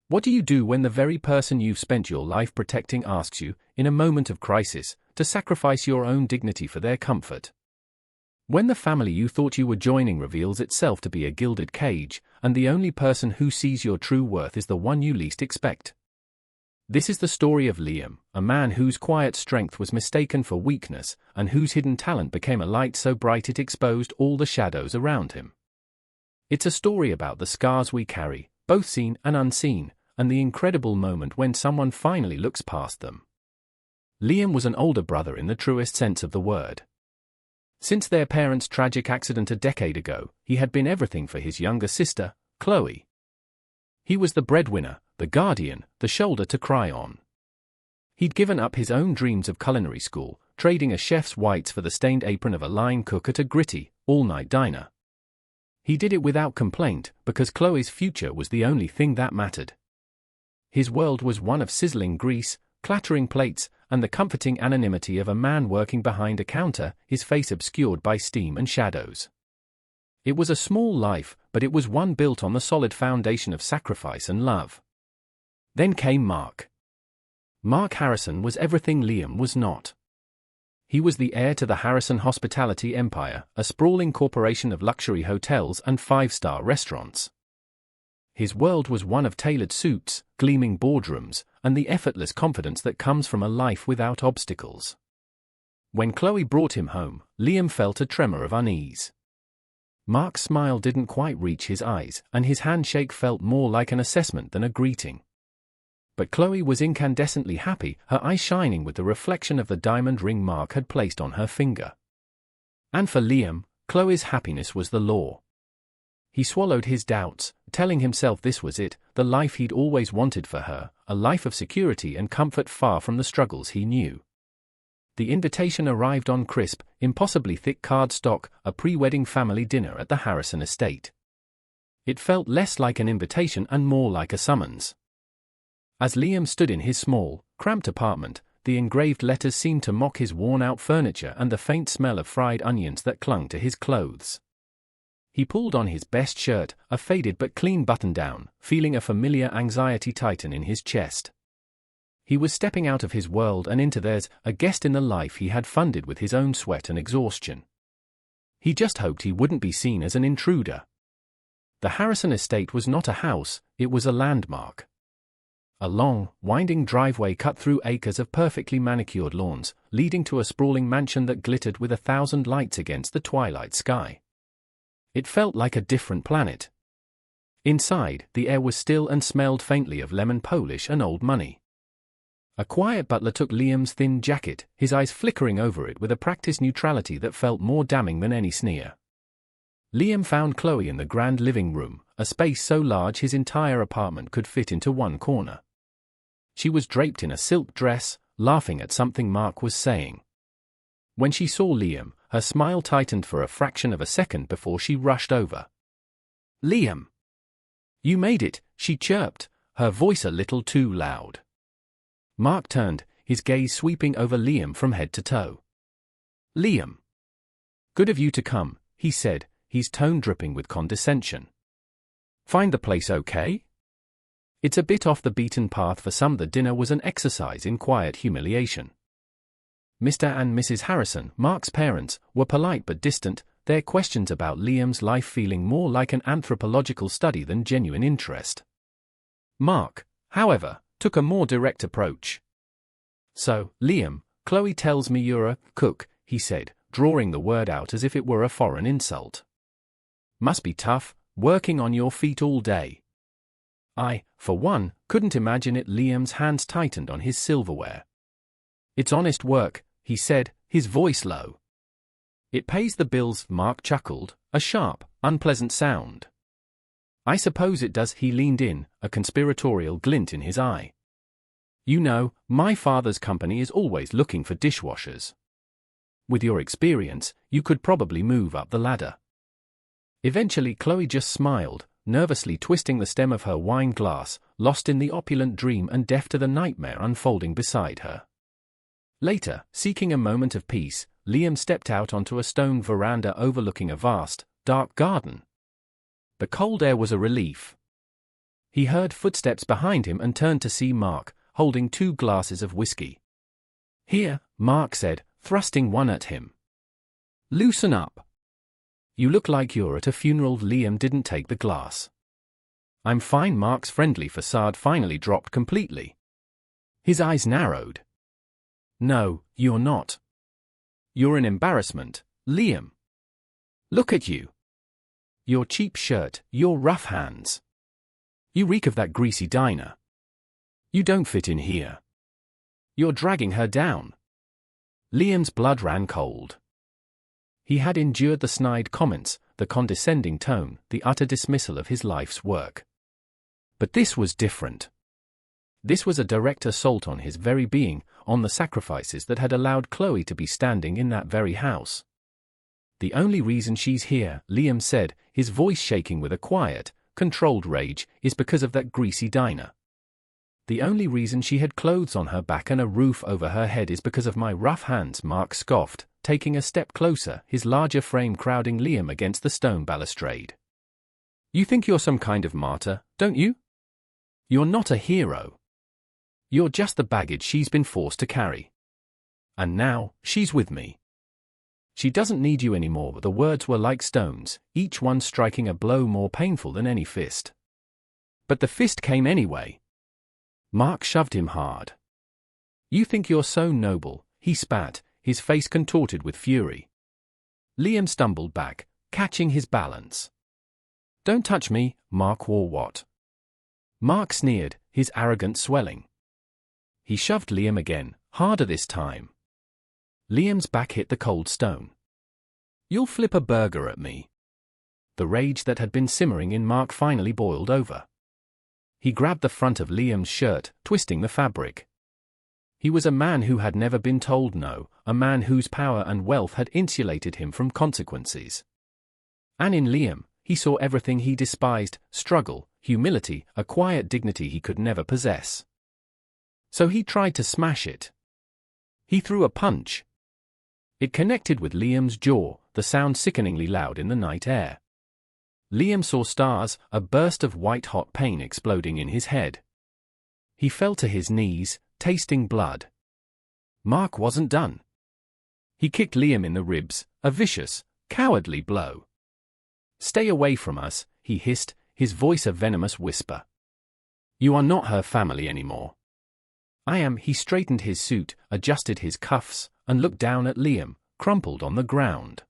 What do you do when the very person you've spent your life protecting asks you, in a moment of crisis, to sacrifice your own dignity for their comfort? When the family you thought you were joining reveals itself to be a gilded cage, and the only person who sees your true worth is the one you least expect. This is the story of Liam, a man whose quiet strength was mistaken for weakness, and whose hidden talent became a light so bright it exposed all the shadows around him. It's a story about the scars we carry, both seen and unseen, and the incredible moment when someone finally looks past them. Liam was an older brother in the truest sense of the word. Since their parents' tragic accident a decade ago, he had been everything for his younger sister, Chloe. He was the breadwinner, the guardian, the shoulder to cry on. He'd given up his own dreams of culinary school, trading a chef's whites for the stained apron of a line cook at a gritty, all-night diner. He did it without complaint, because Chloe's future was the only thing that mattered. His world was one of sizzling grease, clattering plates, and the comforting anonymity of a man working behind a counter, his face obscured by steam and shadows. It was a small life, but it was one built on the solid foundation of sacrifice and love. Then came Mark. Mark Harrison was everything Liam was not. He was the heir to the Harrison hospitality empire, a sprawling corporation of luxury hotels and five-star restaurants. His world was one of tailored suits, gleaming boardrooms, and the effortless confidence that comes from a life without obstacles. When Chloe brought him home, Liam felt a tremor of unease. Mark's smile didn't quite reach his eyes, and his handshake felt more like an assessment than a greeting. But Chloe was incandescently happy, her eyes shining with the reflection of the diamond ring Mark had placed on her finger. And for Liam, Chloe's happiness was the law. He swallowed his doubts, telling himself this was it, the life he'd always wanted for her, a life of security and comfort far from the struggles he knew. The invitation arrived on crisp, impossibly thick cardstock, a pre-wedding family dinner at the Harrison estate. It felt less like an invitation and more like a summons. As Liam stood in his small, cramped apartment, the engraved letters seemed to mock his worn-out furniture and the faint smell of fried onions that clung to his clothes. He pulled on his best shirt, a faded but clean button-down, feeling a familiar anxiety tighten in his chest. He was stepping out of his world and into theirs, a guest in the life he had funded with his own sweat and exhaustion. He just hoped he wouldn't be seen as an intruder. The Harrison estate was not a house, it was a landmark. A long, winding driveway cut through acres of perfectly manicured lawns, leading to a sprawling mansion that glittered with 1,000 lights against the twilight sky. It felt like a different planet. Inside, the air was still and smelled faintly of lemon polish and old money. A quiet butler took Liam's thin jacket, his eyes flickering over it with a practiced neutrality that felt more damning than any sneer. Liam found Chloe in the grand living room, a space so large his entire apartment could fit into one corner. She was draped in a silk dress, laughing at something Mark was saying. When she saw Liam, her smile tightened for a fraction of a second before she rushed over. "Liam! You made it," she chirped, her voice a little too loud. Mark turned, his gaze sweeping over Liam from head to toe. "Liam! Good of you to come," he said, his tone dripping with condescension. "Find the place okay?" It's a bit off the beaten path for some. The dinner was an exercise in quiet humiliation. Mr. and Mrs. Harrison, Mark's parents, were polite but distant, their questions about Liam's life feeling more like an anthropological study than genuine interest. Mark, however, took a more direct approach. "So, Liam, Chloe tells me you're a cook," he said, drawing the word out as if it were a foreign insult. "Must be tough, working on your feet all day." I, for one, couldn't imagine it. Liam's hands tightened on his silverware. "It's honest work," he said, his voice low. "It pays the bills," Mark chuckled, a sharp, unpleasant sound. "I suppose it does," he leaned in, a conspiratorial glint in his eye. "You know, my father's company is always looking for dishwashers. With your experience, you could probably move up the ladder." Eventually Chloe just smiled, nervously twisting the stem of her wine glass, lost in the opulent dream and deaf to the nightmare unfolding beside her. Later, seeking a moment of peace, Liam stepped out onto a stone veranda overlooking a vast, dark garden. The cold air was a relief. He heard footsteps behind him and turned to see Mark, holding 2 glasses of whiskey. "Here," Mark said, thrusting one at him. "Loosen up. You look like you're at a funeral." Liam didn't take the glass. "I'm fine." Mark's friendly facade finally dropped completely. His eyes narrowed. "No, you're not. You're an embarrassment, Liam. Look at you. Your cheap shirt, your rough hands. You reek of that greasy diner. You don't fit in here. You're dragging her down." Liam's blood ran cold. He had endured the snide comments, the condescending tone, the utter dismissal of his life's work. But this was different. This was a direct assault on his very being, on the sacrifices that had allowed Chloe to be standing in that very house. "The only reason she's here," Liam said, his voice shaking with a quiet, controlled rage, "is because of that greasy diner. The only reason she had clothes on her back and a roof over her head is because of my rough hands." Mark scoffed, taking a step closer, his larger frame crowding Liam against the stone balustrade. "You think you're some kind of martyr, don't you? You're not a hero. You're just the baggage she's been forced to carry. And now, she's with me. She doesn't need you anymore." The words were like stones, each one striking a blow more painful than any fist. But the fist came anyway. Mark shoved him hard. "You think you're so noble," he spat, his face contorted with fury. Liam stumbled back, catching his balance. "Don't touch me, Mark." "War what?" Mark sneered, his arrogance swelling. He shoved Liam again, harder this time. Liam's back hit the cold stone. "You'll flip a burger at me." The rage that had been simmering in Mark finally boiled over. He grabbed the front of Liam's shirt, twisting the fabric. He was a man who had never been told no, a man whose power and wealth had insulated him from consequences. And in Liam, he saw everything he despised: struggle, humility, a quiet dignity he could never possess. So he tried to smash it. He threw a punch. It connected with Liam's jaw, the sound sickeningly loud in the night air. Liam saw stars, a burst of white-hot pain exploding in his head. He fell to his knees, tasting blood. Mark wasn't done. He kicked Liam in the ribs, a vicious, cowardly blow. "Stay away from us," he hissed, his voice a venomous whisper. "You are not her family anymore." "I am." He straightened his suit, adjusted his cuffs, and looked down at Liam, crumpled on the ground.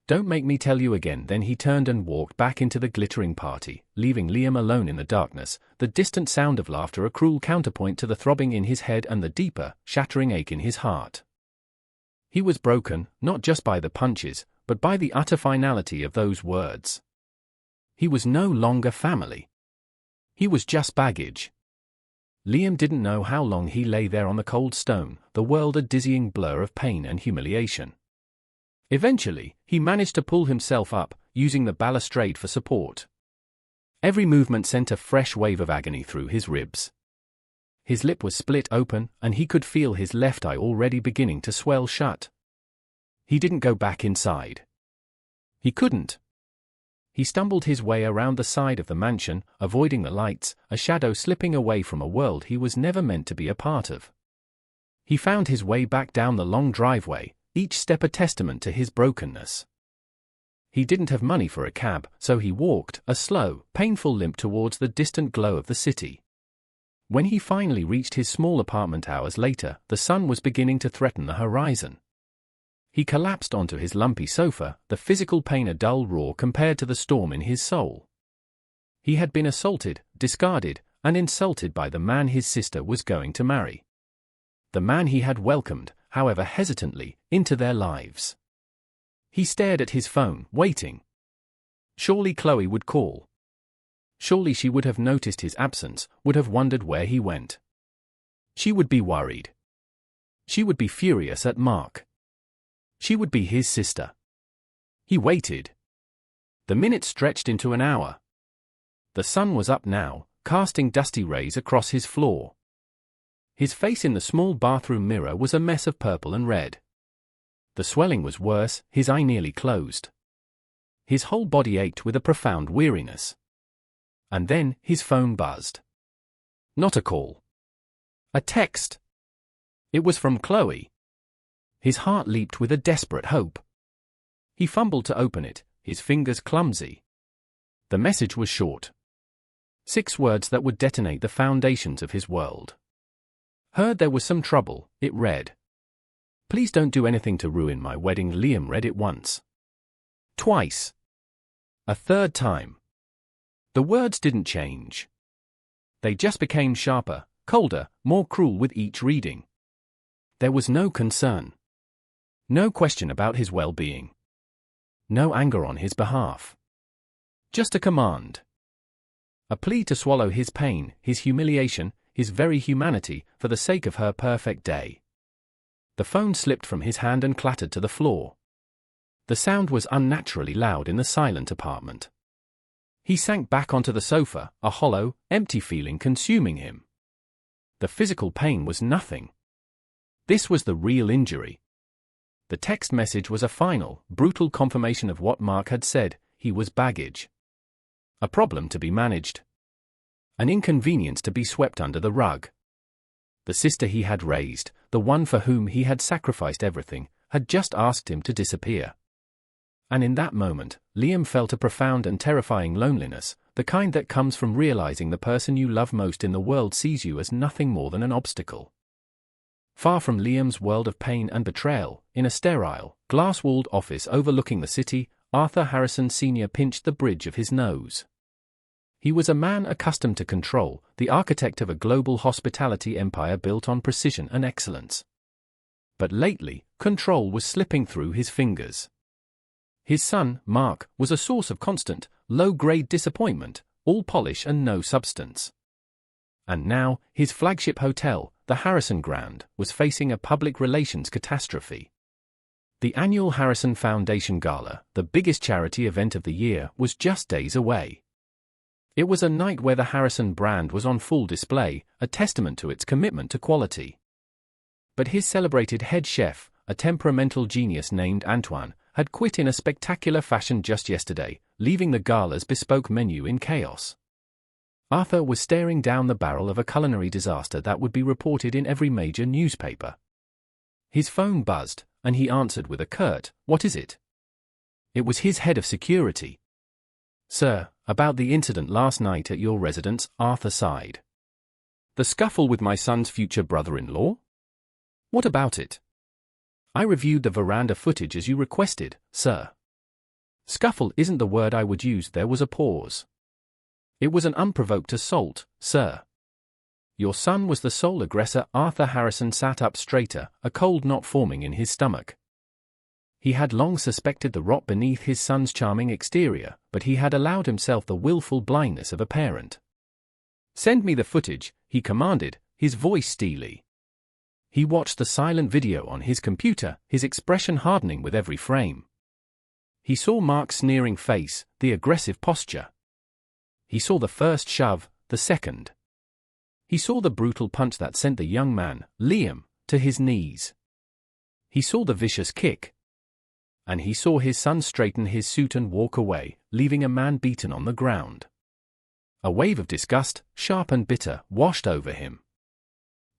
"Don't make me tell you again." Then he turned and walked back into the glittering party, leaving Liam alone in the darkness, the distant sound of laughter a cruel counterpoint to the throbbing in his head and the deeper, shattering ache in his heart. He was broken, not just by the punches, but by the utter finality of those words. He was no longer family. He was just baggage. Liam didn't know how long he lay there on the cold stone, the world a dizzying blur of pain and humiliation. Eventually, he managed to pull himself up, using the balustrade for support. Every movement sent a fresh wave of agony through his ribs. His lip was split open, and he could feel his left eye already beginning to swell shut. He didn't go back inside. He couldn't. He stumbled his way around the side of the mansion, avoiding the lights, a shadow slipping away from a world he was never meant to be a part of. He found his way back down the long driveway, each step a testament to his brokenness. He didn't have money for a cab, so he walked, a slow, painful limp towards the distant glow of the city. When he finally reached his small apartment hours later, the sun was beginning to threaten the horizon. He collapsed onto his lumpy sofa, the physical pain a dull roar compared to the storm in his soul. He had been assaulted, discarded, and insulted by the man his sister was going to marry. The man he had welcomed, however hesitantly, into their lives. He stared at his phone, waiting. Surely Chloe would call. Surely she would have noticed his absence, would have wondered where he went. She would be worried. She would be furious at Mark. She would be his sister. He waited. The minutes stretched into an hour. The sun was up now, casting dusty rays across his floor. His face in the small bathroom mirror was a mess of purple and red. The swelling was worse, his eye nearly closed. His whole body ached with a profound weariness. And then his phone buzzed. Not a call. A text. It was from Chloe. His heart leaped with a desperate hope. He fumbled to open it, his fingers clumsy. The message was short. 6 words that would detonate the foundations of his world. Heard there was some trouble, it read. Please don't do anything to ruin my wedding. Liam read it once. Twice. A third time. The words didn't change. They just became sharper, colder, more cruel with each reading. There was no concern. No question about his well-being. No anger on his behalf. Just a command. A plea to swallow his pain, his humiliation, his very humanity, for the sake of her perfect day. The phone slipped from his hand and clattered to the floor. The sound was unnaturally loud in the silent apartment. He sank back onto the sofa, a hollow, empty feeling consuming him. The physical pain was nothing. This was the real injury. The text message was a final, brutal confirmation of what Mark had said: he was baggage. A problem to be managed. An inconvenience to be swept under the rug. The sister he had raised, the one for whom he had sacrificed everything, had just asked him to disappear. And in that moment, Liam felt a profound and terrifying loneliness, the kind that comes from realizing the person you love most in the world sees you as nothing more than an obstacle. Far from Liam's world of pain and betrayal, in a sterile, glass-walled office overlooking the city, Arthur Harrison Sr. pinched the bridge of his nose. He was a man accustomed to control, the architect of a global hospitality empire built on precision and excellence. But lately, control was slipping through his fingers. His son, Mark, was a source of constant, low-grade disappointment, all polish and no substance. And now, his flagship hotel, the Harrison Grand, was facing a public relations catastrophe. The annual Harrison Foundation Gala, the biggest charity event of the year, was just days away. It was a night where the Harrison brand was on full display, a testament to its commitment to quality. But his celebrated head chef, a temperamental genius named Antoine, had quit in a spectacular fashion just yesterday, leaving the gala's bespoke menu in chaos. Arthur was staring down the barrel of a culinary disaster that would be reported in every major newspaper. His phone buzzed, and he answered with a curt, "What is it?" It was his head of security. "Sir, about the incident last night at your residence," Arthur sighed. "The scuffle with my son's future brother-in-law? What about it?" "I reviewed the veranda footage as you requested, sir." "Scuffle isn't the word I would use." There was a pause. "It was an unprovoked assault, sir." "Your son was the sole aggressor." Arthur Harrison sat up straighter, a cold knot forming in his stomach. He had long suspected the rot beneath his son's charming exterior, but he had allowed himself the willful blindness of a parent. "Send me the footage," he commanded, his voice steely. He watched the silent video on his computer, his expression hardening with every frame. He saw Mark's sneering face, the aggressive posture. He saw the first shove, the second. He saw the brutal punch that sent the young man, Liam, to his knees. He saw the vicious kick. And he saw his son straighten his suit and walk away, leaving a man beaten on the ground. A wave of disgust, sharp and bitter, washed over him.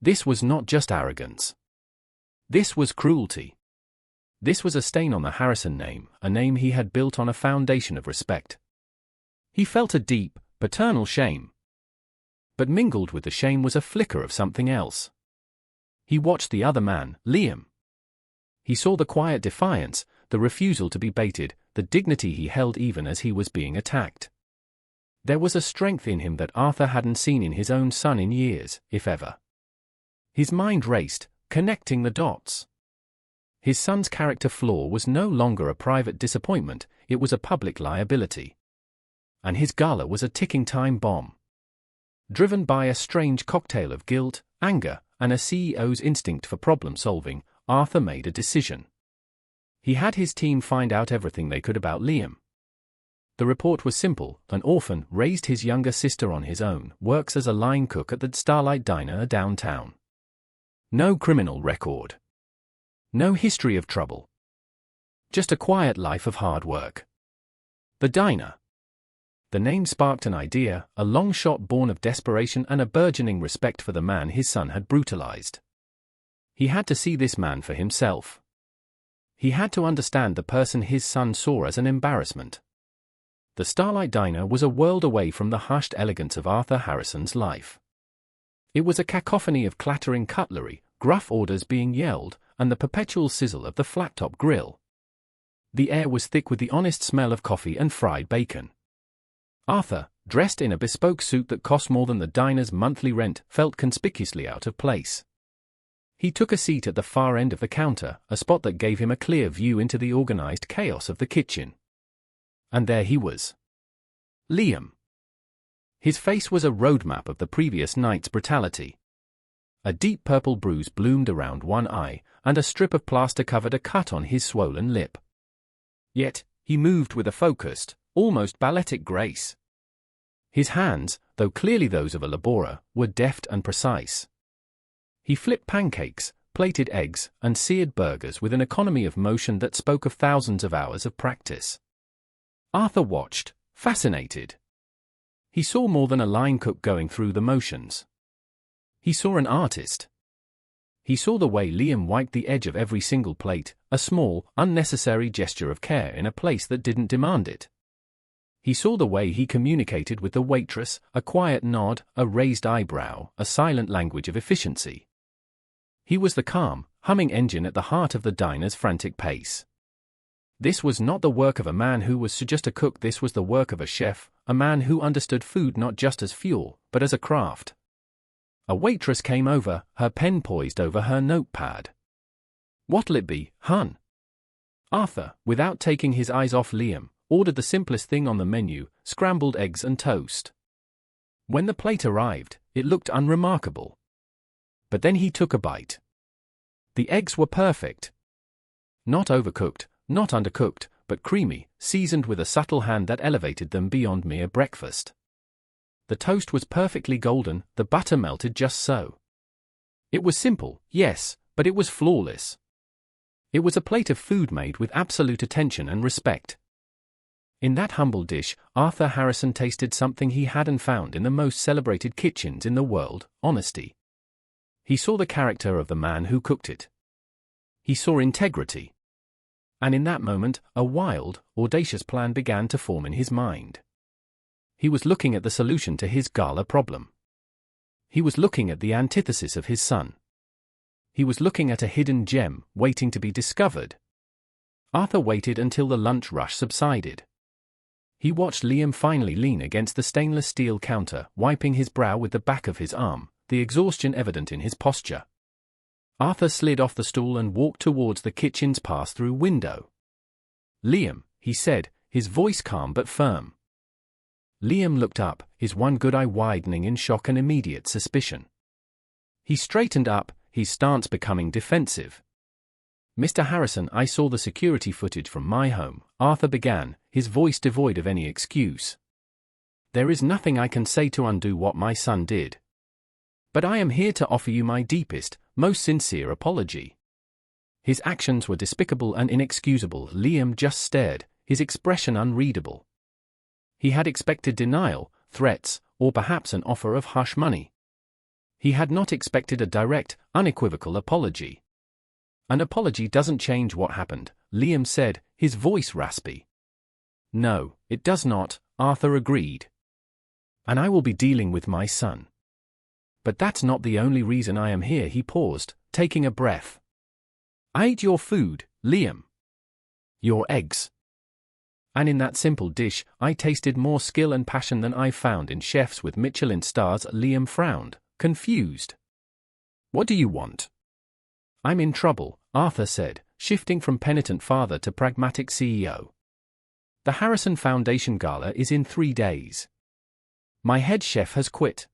This was not just arrogance. This was cruelty. This was a stain on the Harrison name, a name he had built on a foundation of respect. He felt a deep, paternal shame. But mingled with the shame was a flicker of something else. He watched the other man, Liam. He saw the quiet defiance, the refusal to be baited, the dignity he held even as he was being attacked. There was a strength in him that Arthur hadn't seen in his own son in years, if ever. His mind raced, connecting the dots. His son's character flaw was no longer a private disappointment, it was a public liability. And his gala was a ticking time bomb. Driven by a strange cocktail of guilt, anger, and a CEO's instinct for problem-solving, Arthur made a decision. He had his team find out everything they could about Liam. The report was simple: an orphan, raised his younger sister on his own, works as a line cook at the Starlight Diner downtown. No criminal record. No history of trouble. Just a quiet life of hard work. The diner. The name sparked an idea, a long shot born of desperation and a burgeoning respect for the man his son had brutalized. He had to see this man for himself. He had to understand the person his son saw as an embarrassment. The Starlight Diner was a world away from the hushed elegance of Arthur Harrison's life. It was a cacophony of clattering cutlery, gruff orders being yelled, and the perpetual sizzle of the flat-top grill. The air was thick with the honest smell of coffee and fried bacon. Arthur, dressed in a bespoke suit that cost more than the diner's monthly rent, felt conspicuously out of place. He took a seat at the far end of the counter, a spot that gave him a clear view into the organized chaos of the kitchen. And there he was. Liam. His face was a roadmap of the previous night's brutality. A deep purple bruise bloomed around one eye, and a strip of plaster covered a cut on his swollen lip. Yet, he moved with a focused, almost balletic grace. His hands, though clearly those of a laborer, were deft and precise. He flipped pancakes, plated eggs, and seared burgers with an economy of motion that spoke of thousands of hours of practice. Arthur watched, fascinated. He saw more than a line cook going through the motions. He saw an artist. He saw the way Liam wiped the edge of every single plate, a small, unnecessary gesture of care in a place that didn't demand it. He saw the way he communicated with the waitress, a quiet nod, a raised eyebrow, a silent language of efficiency. He was the calm, humming engine at the heart of the diner's frantic pace. This was not the work of a man who was just a cook, this was the work of a chef, a man who understood food not just as fuel, but as a craft. A waitress came over, her pen poised over her notepad. "What'll it be, hun?" Arthur, without taking his eyes off Liam, ordered the simplest thing on the menu, scrambled eggs and toast. When the plate arrived, it looked unremarkable. But then he took a bite. The eggs were perfect. Not overcooked, not undercooked, but creamy, seasoned with a subtle hand that elevated them beyond mere breakfast. The toast was perfectly golden, the butter melted just so. It was simple, yes, but it was flawless. It was a plate of food made with absolute attention and respect. In that humble dish, Arthur Harrison tasted something he hadn't found in the most celebrated kitchens in the world: honesty. He saw the character of the man who cooked it. He saw integrity. And in that moment, a wild, audacious plan began to form in his mind. He was looking at the solution to his gala problem. He was looking at the antithesis of his son. He was looking at a hidden gem, waiting to be discovered. Arthur waited until the lunch rush subsided. He watched Liam finally lean against the stainless steel counter, wiping his brow with the back of his arm, the exhaustion evident in his posture. Arthur slid off the stool and walked towards the kitchen's pass-through window. "Liam," he said, his voice calm but firm. Liam looked up, his one good eye widening in shock and immediate suspicion. He straightened up, his stance becoming defensive. "Mr. Harrison, I saw the security footage from my home," Arthur began, his voice devoid of any excuse. "There is nothing I can say to undo what my son did. But I am here to offer you my deepest, most sincere apology." His actions were despicable and inexcusable. Liam just stared, his expression unreadable. He had expected denial, threats, or perhaps an offer of hush money. He had not expected a direct, unequivocal apology. "An apology doesn't change what happened," Liam said, his voice raspy. "No, it does not," Arthur agreed. "And I will be dealing with my son. But that's not the only reason I am here." He paused, taking a breath. "I ate your food, Liam. Your eggs. And in that simple dish, I tasted more skill and passion than I've found in chefs with Michelin stars." Liam frowned, confused. "What do you want?" "I'm in trouble," Arthur said, shifting from penitent father to pragmatic CEO. "The Harrison Foundation Gala is in 3 days. My head chef has quit.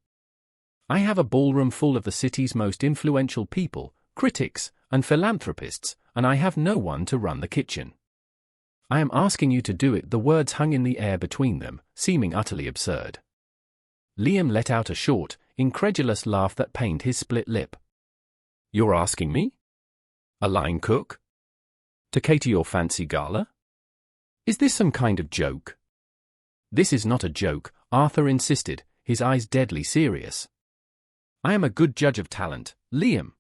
I have a ballroom full of the city's most influential people, critics, and philanthropists, and I have no one to run the kitchen. I am asking you to do it." The words hung in the air between them, seeming utterly absurd. Liam let out a short, incredulous laugh that pained his split lip. "You're asking me? A line cook? To cater your fancy gala? Is this some kind of joke?" This is not a joke, Arthur insisted, his eyes deadly serious. I am a good judge of talent, Liam.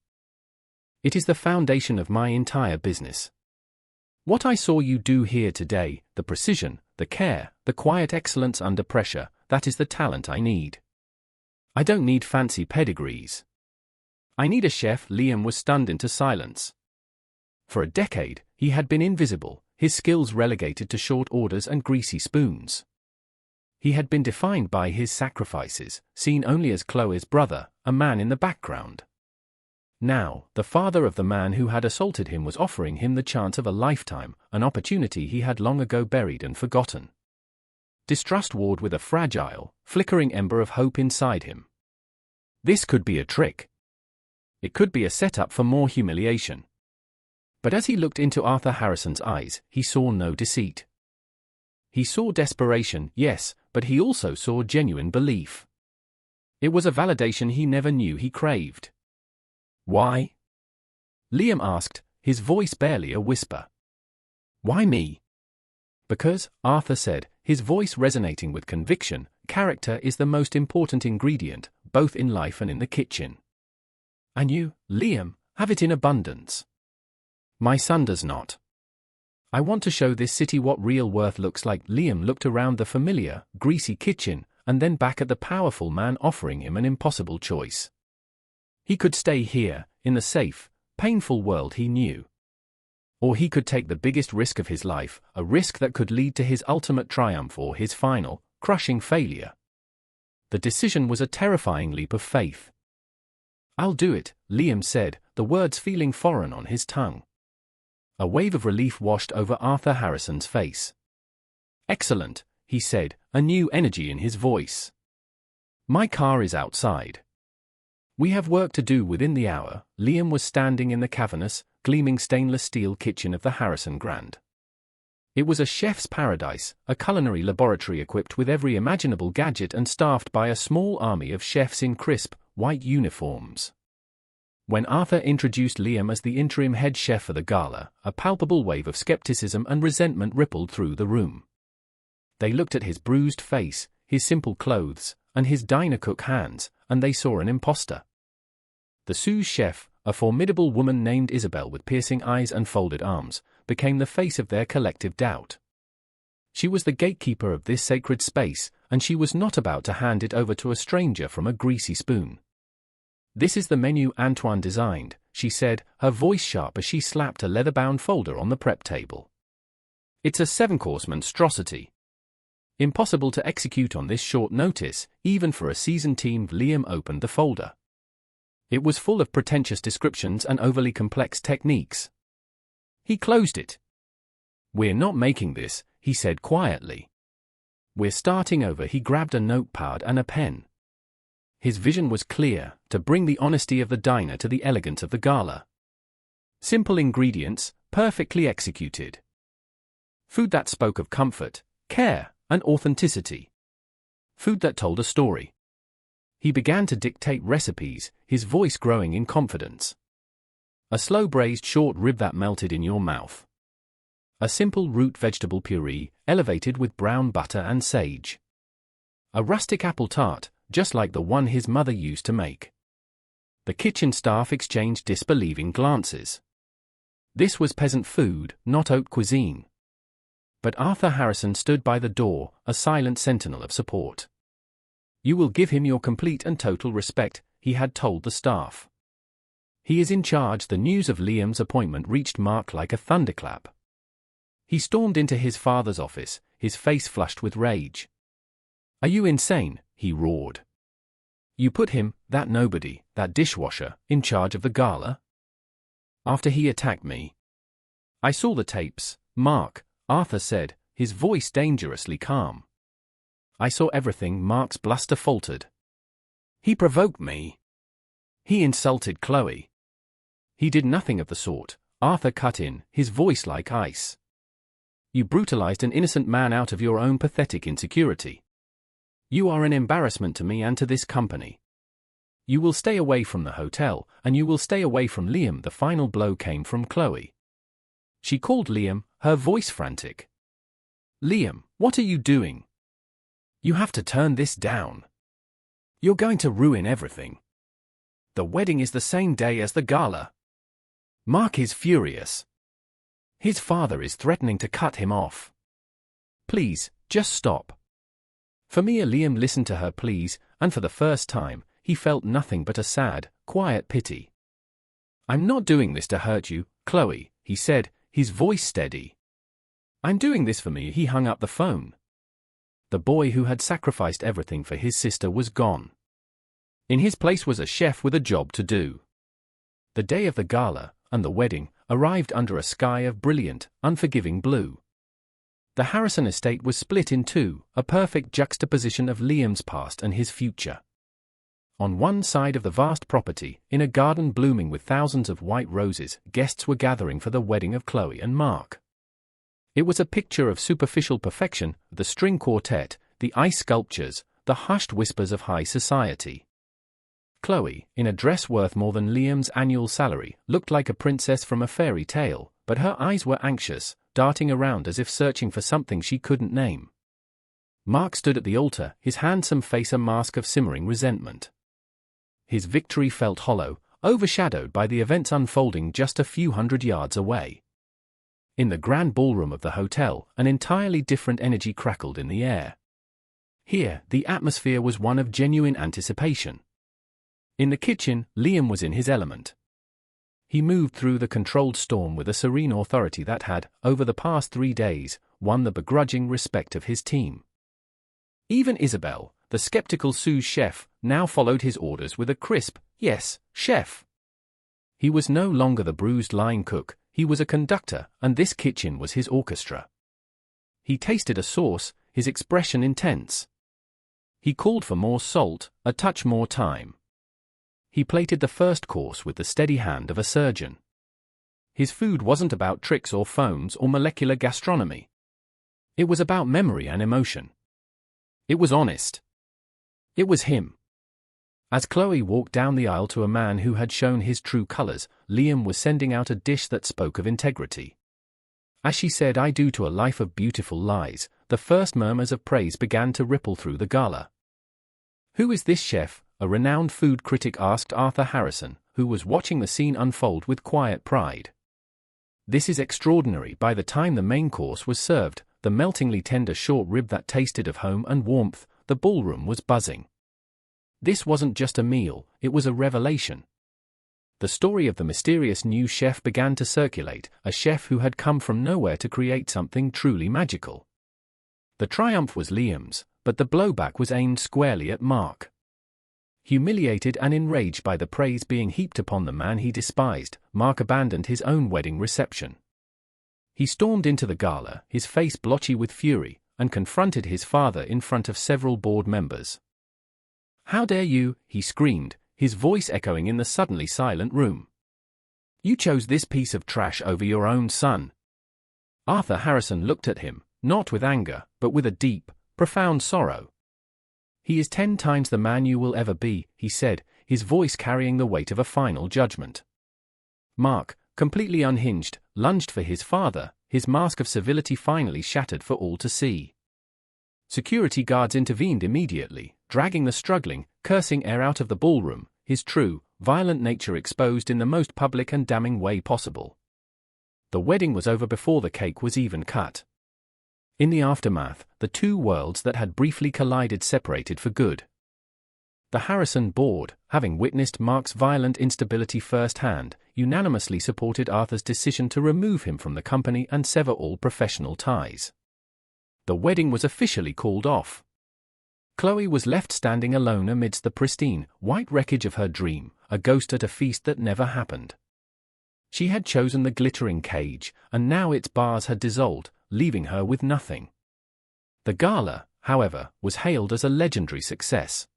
It is the foundation of my entire business. What I saw you do here today, the precision, the care, the quiet excellence under pressure, that is the talent I need. I don't need fancy pedigrees. I need a chef. Liam was stunned into silence. For a decade, he had been invisible, his skills relegated to short orders and greasy spoons. He had been defined by his sacrifices, seen only as Chloe's brother, a man in the background. Now, the father of the man who had assaulted him was offering him the chance of a lifetime, an opportunity he had long ago buried and forgotten. Distrust warred with a fragile, flickering ember of hope inside him. This could be a trick. It could be a setup for more humiliation. But as he looked into Arthur Harrison's eyes, he saw no deceit. He saw desperation, yes, but he also saw genuine belief. It was a validation he never knew he craved. Why? Liam asked, his voice barely a whisper. Why me? Because, Arthur said, his voice resonating with conviction, character is the most important ingredient, both in life and in the kitchen. And you, Liam, have it in abundance. My son does not. I want to show this city what real worth looks like. Liam looked around the familiar, greasy kitchen, and then back at the powerful man offering him an impossible choice. He could stay here, in the safe, painful world he knew. Or he could take the biggest risk of his life, a risk that could lead to his ultimate triumph or his final, crushing failure. The decision was a terrifying leap of faith. I'll do it, Liam said, the words feeling foreign on his tongue. A wave of relief washed over Arthur Harrison's face. Excellent, he said, a new energy in his voice. My car is outside. We have work to do within the hour. Liam was standing in the cavernous, gleaming stainless steel kitchen of the Harrison Grand. It was a chef's paradise, a culinary laboratory equipped with every imaginable gadget and staffed by a small army of chefs in crisp, white uniforms. When Arthur introduced Liam as the interim head chef for the gala, a palpable wave of skepticism and resentment rippled through the room. They looked at his bruised face, his simple clothes, and his diner cook hands, and they saw an imposter. The sous chef, a formidable woman named Isabel with piercing eyes and folded arms, became the face of their collective doubt. She was the gatekeeper of this sacred space, and she was not about to hand it over to a stranger from a greasy spoon. This is the menu Antoine designed, she said, her voice sharp as she slapped a leather-bound folder on the prep table. It's a 7-course monstrosity. Impossible to execute on this short notice, even for a seasoned team. Liam opened the folder. It was full of pretentious descriptions and overly complex techniques. He closed it. We're not making this, he said quietly. We're starting over. He grabbed a notepad and a pen. His vision was clear, to bring the honesty of the diner to the elegance of the gala. Simple ingredients, perfectly executed. Food that spoke of comfort, care, and authenticity. Food that told a story. He began to dictate recipes, his voice growing in confidence. A slow braised short rib that melted in your mouth. A simple root vegetable puree, elevated with brown butter and sage. A rustic apple tart, just like the one his mother used to make. The kitchen staff exchanged disbelieving glances. This was peasant food, not haute cuisine. But Arthur Harrison stood by the door, a silent sentinel of support. You will give him your complete and total respect, he had told the staff. He is in charge. The news of Liam's appointment reached Mark like a thunderclap. He stormed into his father's office, his face flushed with rage. Are you insane? He roared. You put him, that nobody, that dishwasher, in charge of the gala? After he attacked me. I saw the tapes, Mark, Arthur said, his voice dangerously calm. I saw everything. Mark's bluster faltered. He provoked me. He insulted Chloe. He did nothing of the sort, Arthur cut in, his voice like ice. You brutalized an innocent man out of your own pathetic insecurity. You are an embarrassment to me and to this company. You will stay away from the hotel, and you will stay away from Liam. The final blow came from Chloe. She called Liam, her voice frantic. Liam, what are you doing? You have to turn this down. You're going to ruin everything. The wedding is the same day as the gala. Mark is furious. His father is threatening to cut him off. Please, just stop. For me, Liam listened to her pleas, and for the first time, he felt nothing but a sad, quiet pity. I'm not doing this to hurt you, Chloe, he said, his voice steady. I'm doing this for me. He hung up the phone. The boy who had sacrificed everything for his sister was gone. In his place was a chef with a job to do. The day of the gala, and the wedding, arrived under a sky of brilliant, unforgiving blue. The Harrison estate was split in two, a perfect juxtaposition of Liam's past and his future. On one side of the vast property, in a garden blooming with thousands of white roses, guests were gathering for the wedding of Chloe and Mark. It was a picture of superficial perfection, the string quartet, the ice sculptures, the hushed whispers of high society. Chloe, in a dress worth more than Liam's annual salary, looked like a princess from a fairy tale, but her eyes were anxious, darting around as if searching for something she couldn't name. Mark stood at the altar, his handsome face a mask of simmering resentment. His victory felt hollow, overshadowed by the events unfolding just a few hundred yards away. In the grand ballroom of the hotel, an entirely different energy crackled in the air. Here, the atmosphere was one of genuine anticipation. In the kitchen, Liam was in his element. He moved through the controlled storm with a serene authority that had, over the past 3 days, won the begrudging respect of his team. Even Isabel, the skeptical sous chef, now followed his orders with a crisp, "Yes, chef." He was no longer the bruised line cook, he was a conductor, and this kitchen was his orchestra. He tasted a sauce, his expression intense. He called for more salt, a touch more thyme. He plated the first course with the steady hand of a surgeon. His food wasn't about tricks or phones or molecular gastronomy. It was about memory and emotion. It was honest. It was him. As Chloe walked down the aisle to a man who had shown his true colors, Liam was sending out a dish that spoke of integrity. As she said "I do" to a life of beautiful lies, the first murmurs of praise began to ripple through the gala. "Who is this chef?" a renowned food critic asked Arthur Harrison, who was watching the scene unfold with quiet pride. "This is extraordinary." By the time the main course was served, the meltingly tender short rib that tasted of home and warmth, the ballroom was buzzing. This wasn't just a meal, it was a revelation. The story of the mysterious new chef began to circulate, a chef who had come from nowhere to create something truly magical. The triumph was Liam's, but the blowback was aimed squarely at Mark. Humiliated and enraged by the praise being heaped upon the man he despised, Mark abandoned his own wedding reception. He stormed into the gala, his face blotchy with fury, and confronted his father in front of several board members. "How dare you?" he screamed, his voice echoing in the suddenly silent room. "You chose this piece of trash over your own son." Arthur Harrison looked at him, not with anger, but with a deep, profound sorrow. "He is 10 times the man you will ever be," he said, his voice carrying the weight of a final judgment. Mark, completely unhinged, lunged for his father, his mask of civility finally shattered for all to see. Security guards intervened immediately, dragging the struggling, cursing heir out of the ballroom, his true, violent nature exposed in the most public and damning way possible. The wedding was over before the cake was even cut. In the aftermath, the two worlds that had briefly collided separated for good. The Harrison board, having witnessed Mark's violent instability firsthand, unanimously supported Arthur's decision to remove him from the company and sever all professional ties. The wedding was officially called off. Chloe was left standing alone amidst the pristine, white wreckage of her dream, a ghost at a feast that never happened. She had chosen the glittering cage, and now its bars had dissolved, leaving her with nothing. The gala, however, was hailed as a legendary success.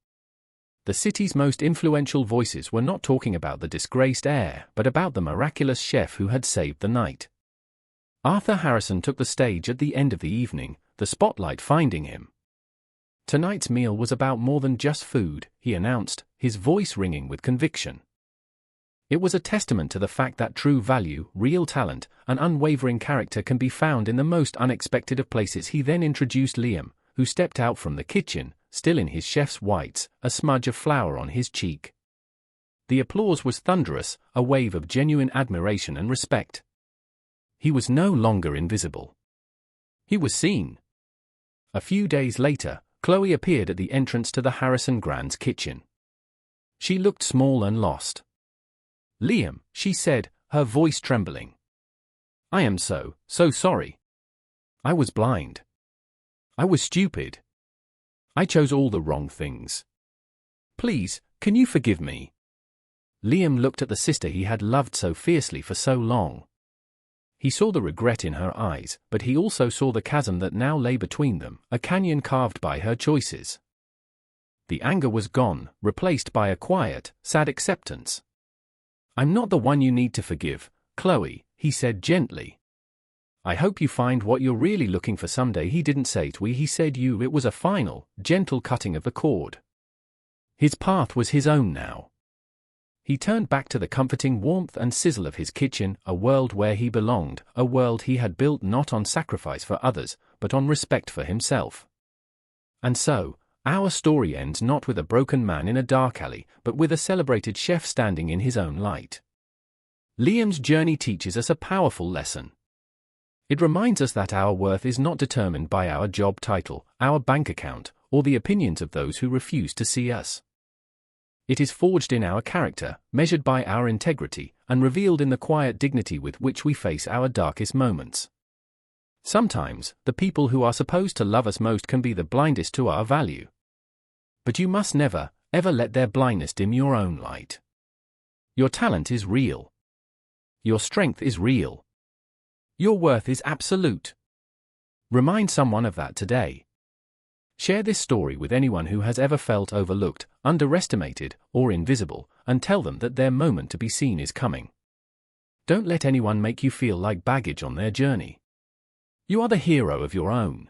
The city's most influential voices were not talking about the disgraced heir, but about the miraculous chef who had saved the night. Arthur Harrison took the stage at the end of the evening, the spotlight finding him. "Tonight's meal was about more than just food," he announced, his voice ringing with conviction. It was a testament to the fact that true value, real talent, and unwavering character can be found in the most unexpected of places. He then introduced Liam, who stepped out from the kitchen, still in his chef's whites, a smudge of flour on his cheek. The applause was thunderous, a wave of genuine admiration and respect. He was no longer invisible. He was seen. A few days later, Chloe appeared at the entrance to the Harrison Grand's kitchen. She looked small and lost. "Liam," she said, her voice trembling. "I am so sorry. I was blind. I was stupid. I chose all the wrong things. Please, can you forgive me?" Liam looked at the sister he had loved so fiercely for so long. He saw the regret in her eyes, but he also saw the chasm that now lay between them, a canyon carved by her choices. The anger was gone, replaced by a quiet, sad acceptance. "I'm not the one you need to forgive, Chloe," he said gently. "I hope you find what you're really looking for someday." He didn't say it, he said you. It was a final, gentle cutting of the cord. His path was his own now. He turned back to the comforting warmth and sizzle of his kitchen, a world where he belonged, a world he had built not on sacrifice for others, but on respect for himself. And so, our story ends not with a broken man in a dark alley, but with a celebrated chef standing in his own light. Liam's journey teaches us a powerful lesson. It reminds us that our worth is not determined by our job title, our bank account, or the opinions of those who refuse to see us. It is forged in our character, measured by our integrity, and revealed in the quiet dignity with which we face our darkest moments. Sometimes, the people who are supposed to love us most can be the blindest to our value. But you must never, ever let their blindness dim your own light. Your talent is real. Your strength is real. Your worth is absolute. Remind someone of that today. Share this story with anyone who has ever felt overlooked, underestimated, or invisible, and tell them that their moment to be seen is coming. Don't let anyone make you feel like baggage on their journey. You are the hero of your own.